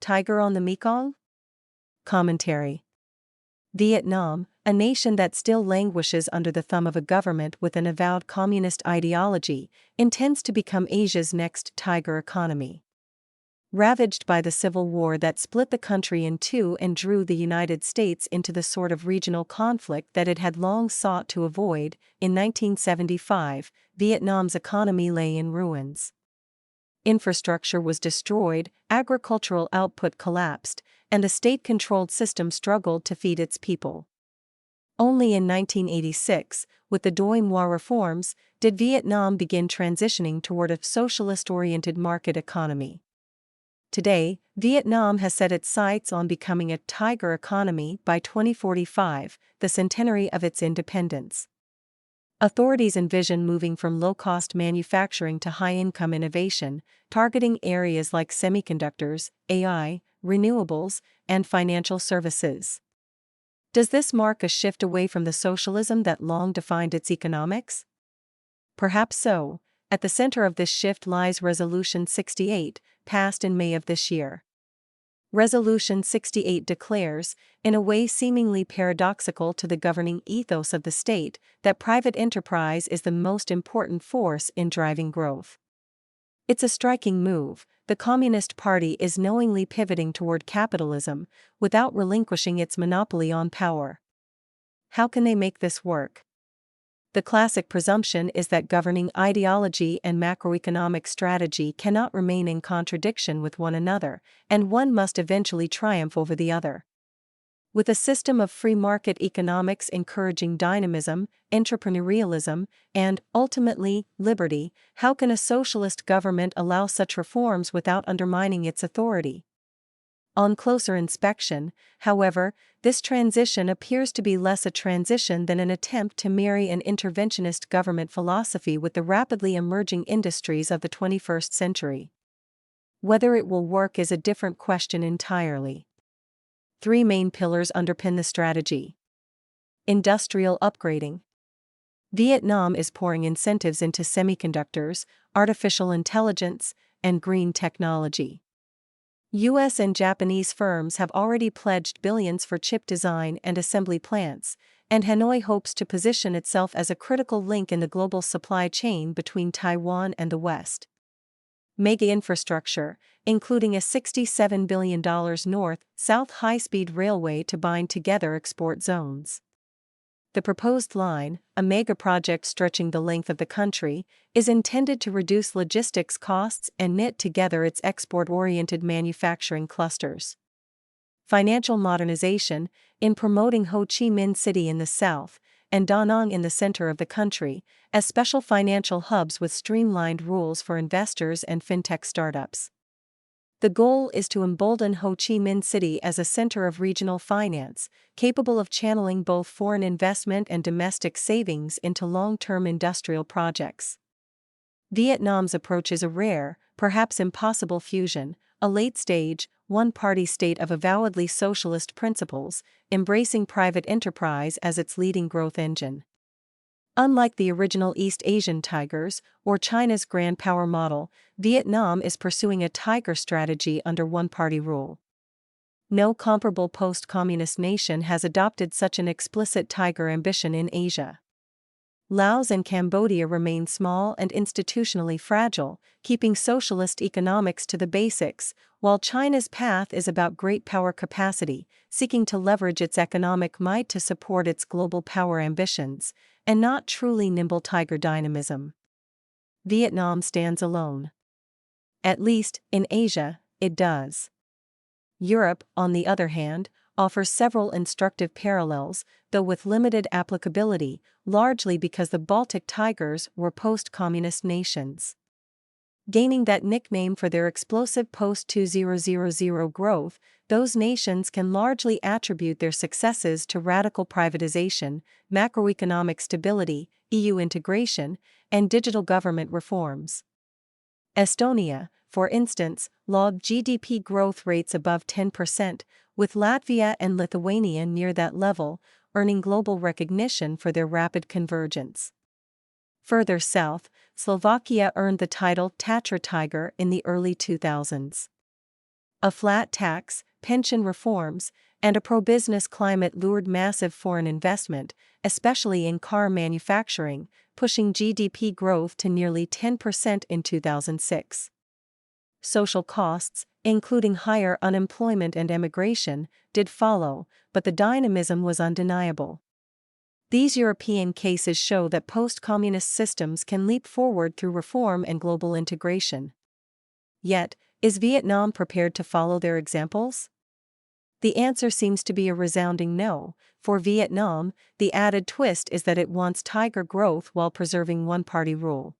tiger on the Mekong? Commentary. Vietnam, a nation that still languishes under the thumb of a government with an avowed communist ideology, intends to become Asia's next tiger economy. Ravaged by the civil war that split the country in two and drew the United States into the sort of regional conflict that it had long sought to avoid, in 1975, Vietnam's economy lay in ruins. Infrastructure was destroyed, agricultural output collapsed, and a state-controlled system struggled to feed its people. Only in 1986, with the Doi Moi reforms, did Vietnam begin transitioning toward a socialist-oriented market economy. Today, Vietnam has set its sights on becoming a tiger economy by 2045, the centenary of its independence. Authorities envision moving from low-cost manufacturing to high-income innovation, targeting areas like semiconductors, AI, renewables, and financial services. Does this mark a shift away from the socialism that long defined its economics? Perhaps so. At the center of this shift lies Resolution 68, passed in May of this year. Resolution 68 declares, in a way seemingly paradoxical to the governing ethos of the state, that private enterprise is the most important force in driving growth. It's a striking move. The Communist Party is knowingly pivoting toward capitalism, without relinquishing its monopoly on power. How can they make this work? The classic presumption is that governing ideology and macroeconomic strategy cannot remain in contradiction with one another, and one must eventually triumph over the other. With a system of free market economics encouraging dynamism, entrepreneurialism, and, ultimately, liberty, how can a socialist government allow such reforms without undermining its authority? On closer inspection, however, this transition appears to be less a transition than an attempt to marry an interventionist government philosophy with the rapidly emerging industries of the 21st century. Whether it will work is a different question entirely. Three main pillars underpin the strategy. Industrial upgrading. Vietnam is pouring incentives into semiconductors, artificial intelligence, and green technology. U.S. and Japanese firms have already pledged billions for chip design and assembly plants, and Hanoi hopes to position itself as a critical link in the global supply chain between Taiwan and the West. Mega infrastructure, including a $67 billion north-south high-speed railway to bind together export zones. The proposed line, a mega project stretching the length of the country, is intended to reduce logistics costs and knit together its export-oriented manufacturing clusters. Financial modernization, in promoting Ho Chi Minh City in the south and Da Nang in the center of the country, as special financial hubs with streamlined rules for investors and fintech startups. The goal is to embolden Ho Chi Minh City as a center of regional finance, capable of channeling both foreign investment and domestic savings into long-term industrial projects. Vietnam's approach is a rare, perhaps impossible fusion, a late-stage, one-party state of avowedly socialist principles, embracing private enterprise as its leading growth engine. Unlike the original East Asian tigers, or China's grand power model, Vietnam is pursuing a tiger strategy under one-party rule. No comparable post-communist nation has adopted such an explicit tiger ambition in Asia. Laos and Cambodia remain small and institutionally fragile, keeping socialist economics to the basics, while China's path is about great power capacity, seeking to leverage its economic might to support its global power ambitions, and not truly nimble tiger dynamism. Vietnam stands alone. At least, in Asia, it does. Europe, on the other hand, offers several instructive parallels, though with limited applicability, largely because the Baltic tigers were post-communist nations. Gaining that nickname for their explosive post-2000 growth, those nations can largely attribute their successes to radical privatization, macroeconomic stability, EU integration, and digital government reforms. Estonia, for instance, logged GDP growth rates above 10%, with Latvia and Lithuania near that level, earning global recognition for their rapid convergence. Further south, Slovakia earned the title Tatra Tiger in the early 2000s. A flat tax, pension reforms, and a pro-business climate lured massive foreign investment, especially in car manufacturing, pushing GDP growth to nearly 10% in 2006. Social costs, including higher unemployment and emigration, did follow, but the dynamism was undeniable. These European cases show that post-communist systems can leap forward through reform and global integration. Yet, is Vietnam prepared to follow their examples? The answer seems to be a resounding no. For Vietnam, the added twist is that it wants tiger growth while preserving one-party rule.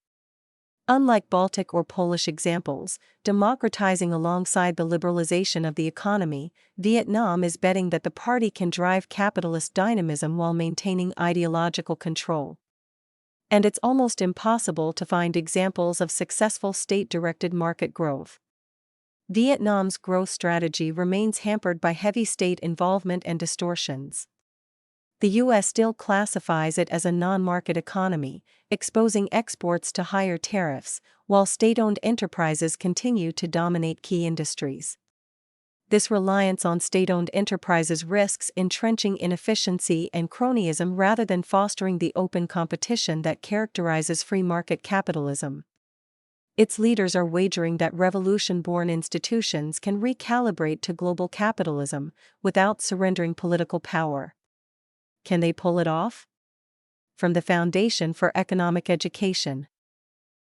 Unlike Baltic or Polish examples, democratizing alongside the liberalization of the economy, Vietnam is betting that the party can drive capitalist dynamism while maintaining ideological control. And it's almost impossible to find examples of successful state-directed market growth. Vietnam's growth strategy remains hampered by heavy state involvement and distortions. The U.S. still classifies it as a non-market economy, exposing exports to higher tariffs, while state-owned enterprises continue to dominate key industries. This reliance on state-owned enterprises risks entrenching inefficiency and cronyism rather than fostering the open competition that characterizes free market capitalism. Its leaders are wagering that revolution-born institutions can recalibrate to global capitalism without surrendering political power. Can they pull it off? From the Foundation for Economic Education.